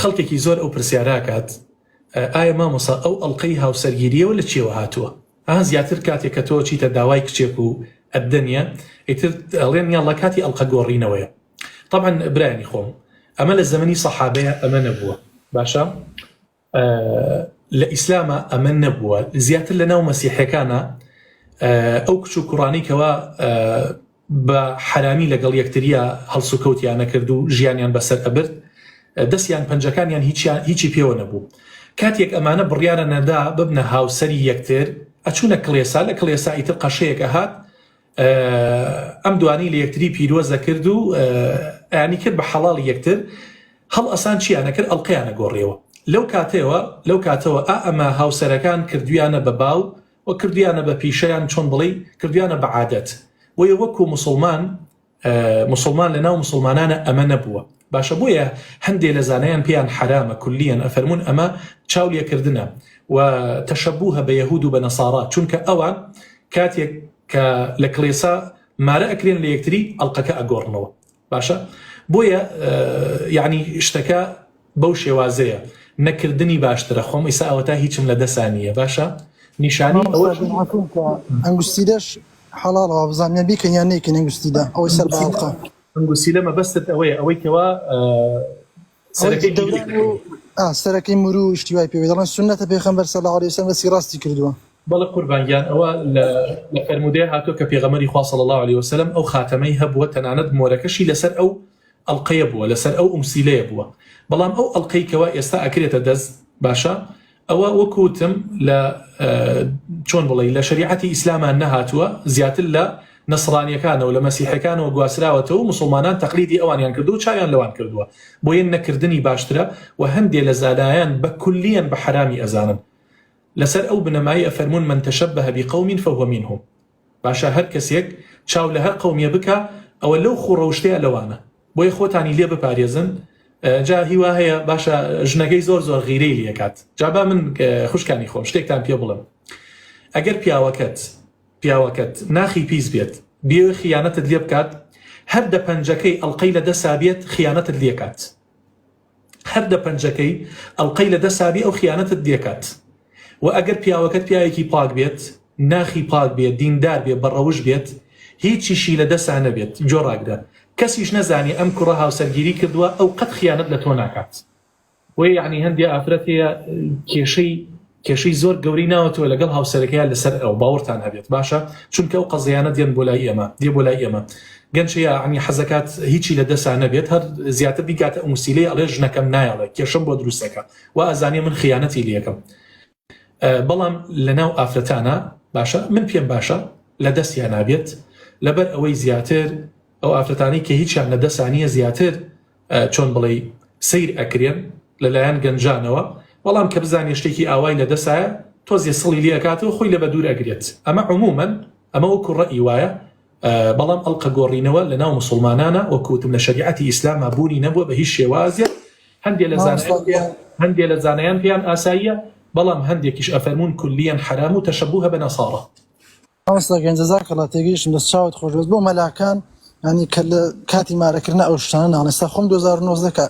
خەڵکێکی زۆر ئەو پرسیاراکات ئایا مامۆسا ئەو ئەڵلقەی هاوسەرگیریەوە لە چێوە هاتووە؟ زیاتر کاتێک کە تۆ چیتە داوای کچێک و ئەدەنیە ئیتر ئەڵێن یاڵڵا کاتی ئەڵلقە گۆڕینەوەیە. طبعا برایانی خۆم ئەمە لە زەمەنی سەحابەیە ئەمە نەبووە، باشە لە ئیسلامە ئەمە نەبووە. زیاتر لە ناو مەسیحەکانە ئەو کچ و کوڕانیکەوە بە حرامی لەگەڵ یەکتریە هەڵسوکەوتیان نەکرد و ژیانیان بەسەر ئەبرد، دەستیان پەنجەکانیان هیچی پێوە نەبوو. کاتێک ئەمانە بڕیارە نەدا ببنە هاوسەری یەکتر ئەچوونە کڵێسا، لە کڵێسا ئیتر قەشەیەکە هات ئەم دوانی لە یەکتری پیرۆزە کرد و ئەیانی کرد بە حەڵاڵی یەکتر، هەڵ ئەسان چیانە کرد؟ ئەڵلقەیانە گۆڕیەوە. لەو کاتەوە ئەمە هاوسەرەکان کردویانە بە باو و کردویانە بە پیشەیان، چۆن بڵێ کردویانە بە عادەت. وەیە وەکو مسلمان لە ناو مسلمانانە ئەمە نەبووە، باشە بۆیە هەندێک لە زانایان پێیان حرامە کولیەن، ئەفەرمون ئەمە چاولێکردنە و تەشەبوهە بە یەهود و بە نەسارا، چونکە ئەوان کاتێک کە لە کڵێسا مارە ئەکرێن لە یەکتری ئەڵلقەکە ئەگۆڕنەوە، باشە بۆیە یعنی شتەکە بەو شێوازەیە نەکردنی باشترە. خۆم ئیسا ئەوە تا هیچم لە دەسانیە، باشە نیشانی ئەنگوستیدەش حەڵاڵەوە بزانیان بیکەن یان نەیکەن ئەنگوستیدا ئەوەی سەر بە ئەڵلقە ئەنگوستی لە مەبەستت ئەوەی کەوا سەرەکەی مرو و شتیوای پێوێ دەڵێن سونەتە پێغەمبەر صلی الله علیه وسلم بەسی ڕاستی کردووە. بەڵێ قوربانگیان ئەوە لە فەرمودەیە هاتووە کە پێغەمبەری خوا صلی الله علیه وسلم ئەو خاتەمەی هەبووە، تەنانەت مۆرەکەشی لەسەر ئەو ئەڵلقەیە بووە، لەسەر ئەو ئومسیلەیە بووە. بەڵام ئەو ئەڵلقەی کەوا ئێستا ئەکرێتە دەست، باشە ئەوە وەکوتم لە چۆن بڵێ لە شریعەتی ئیسلامان نەهاتووە، زیاتر لە نەسڕانیەکانەوە لە مەسیحەکانەوە گواسراوەتەوە و مسلمانان تەقلیدی ئەوانیان کردو و چاویان لەوان کردووە. بۆیە نەکردنی باشترە و هەندێک لە زانایان بە کولیەن بە حرامی ئەزانن. لەسەر ئەو بنەمایی ئەفەرمون من تەشەبەه بقوم فهو منهم، باشە هەر کەسێک چاو لە هەر قومیە بکە ئەوە لەو خوڕەوشتەیە لەوانە. بۆیە خۆتانی لێ بپارێزن. جا هیوا هەیە باشە ژنەکەی زۆر غیرەی لێکات. جابا من خوشکانی خۆم شتێکتان پێ بڵم، ئەگەر پیاوەکەت ناخی پیس بێت بێ خیانەتت لێ بکات، هەر دە پەنجەکەی ئەڵلقەی لە دەسا بێت خیانەتت لێکات، هەر دە پەنجەکەی ئەڵلقەی لە دەسابی ئەو خیانەتت لێکات. و ئەگەر پیاوەکەت پیاوێکی پاک بێت، ناخی پاک بێت، دیندار بێت، بەڕەوش بێت، هیچیشی لە دەسا نەبێت، جۆڕاگرە کەسیش نەزانی ئەم کوڕە هاوسەرگیری کردووە، ئەو قەت خیانەت لە تۆ ناکات. وی یعنی هەندێک ئافرەت هەیە کێشەی زۆر گەوری ناوەتەوە لەگەڵ هاوسەرەکەیان لەسەر ئەو باوەڕتان هەبێت، باشە چونکە ئەو قەزیانە دێن بۆ لای ئێمە گەنجەیە عنی حەزەکات هیچی لە دەسا نەبێت، هەر زیاتر بیکاتە ئومسیلەی ئەڵێ ژنەکەم نایەڵێ کێشم بۆ دروستەکە و ئەزانێ من خیانەتی لێکم. بەڵام لە ناو ئافرەتانە باشە من پێم باشە لە دەستیان نابێت، لەبەر ئەوەی زیاتر ئەو ئافرەتانی کە هیچیان لە دەسانیە زیاتر چۆن بڵێ سیر ئەکرێن لەلایەن گەنجانەوە، بەڵام کە بزانێ شتێکی ئاوای لە دەسایە تۆزیە سڵی لێکاتەوە خۆی لە بەدوور ئەگرێت. ئەمە عمومەن ئەمە وەکو ڕەئی وایە، بەڵام ئەڵلقە گۆڕینەوە لە ناو مسلمانانە وەکوتم لە شریعەتی ئیسلامە بوونی نەبووە بە هیچ شێوازێک. هەندێک لە زانایان پێیان ئاساییە، بەڵام هەندێکیش ئەفەرمون کولیەن حرام و تەشەبوهە بە نەسارا. ئەوستا گەنجەزاکە لە تێگەیشتم دەست چاوت خۆشبێت بۆ مەلاکان، ینی کە لە کاتی مارەکردن ئەو شتانە ناڵێستا خۆم 2009 کە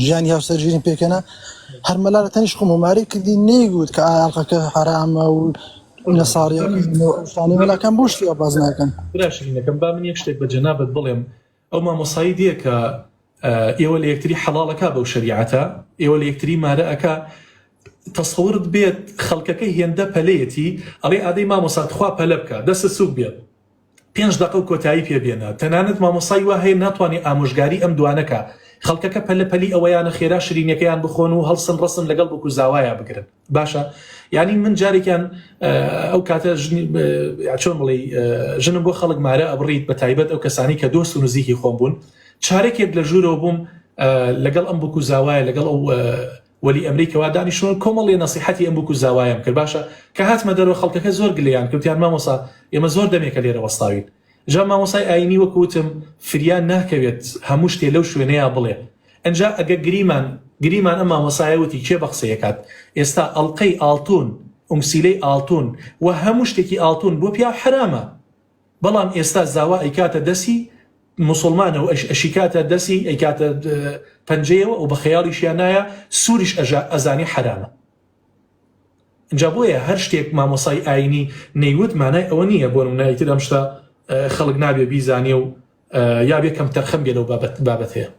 ژیانی هاوسەرگیریم پێکەنە هەر مەلا لە تەنیش خۆم وماری کردی نەیگوت کە ئاڵلقەکە حرامە و نەساریەکانی مەلاکان بۆ شتی باز ناکەن. براشینەکەم با من یەک شتێک بە جەنابەت بڵێم، ئەو مامۆسایی دیە کە ئێوە لە یەکتری حەڵاڵەکە بەو شەریعەتە، ئێوە لە یەکتری مارەئەکە تەسەورت بێت خەڵکەکەی هێندە پەلەیەتی ئەڵێ ئادەی مامۆسات خوا پەلە بکە دەستە سووک بێت 5 دقە و کۆتایی پێبێنە، تەنانەت مامۆسای وا هەیە ناتوانێت ئامۆژگاری ئەم دوانەکە خەڵکەکە پەلەپەلی ئەوەیانە خێرا شرینەکەیان بخۆن و هەڵسن ڕسم لەگەڵ بکو زاوایە بگرن. باشە یعنی من جارێکیان ئەو کاتە چۆن بڵێ ژنم بۆ خەڵک مارە ئەبڕیت بە تایبەت ئەو کەسانی کە دۆست و نزیکی خۆم بوون، چارێکێک لە ژوورەوە بووم لەگەڵ ئەم بکو زاوایە لەگەڵ ئەو وەلی ئەمریکەوا دانیشتون کۆمەڵی نەسیحەتی ئەم بکو زاوایم کرد. باشە کە هاتمە دەرەوە خەڵکەکە زۆر گلیان کردیان مامۆسا ئێمە زۆر دەمێکە لێرە وەستاوین. جا مامۆسای ئاینی وەکوتم فریان ناکەوێت هەموو شتێ لەو شوێنەیە بڵێ. ئەنجا ئەگە گریمان ئەم مامۆسایەوتی کێ بە قسەیەکات ئێستا ئەڵلقەی ئاڵتون ئومسیلەی ئاڵتون و هەموو شتێکی ئاڵتون بۆ پیا حرامە، بەڵام ئێستا زاوا ئەیکاتە دەسی مسلمانە و ئەشیکاتە دەسی ئەیکاتە پەنجەیەوە و بە خەیاڵیشیان نایە سووریش ئەزانی حرامە. اینجا بۆیە هەر شتێک مامۆسای ئاینی نەیوت مانای ئەوە نییە بۆ نمونایەتی ئەم شتە خەڵک نابێ بیزانێ و یا بێ کەم تەرخەم بێ لەو بابەت هەیە.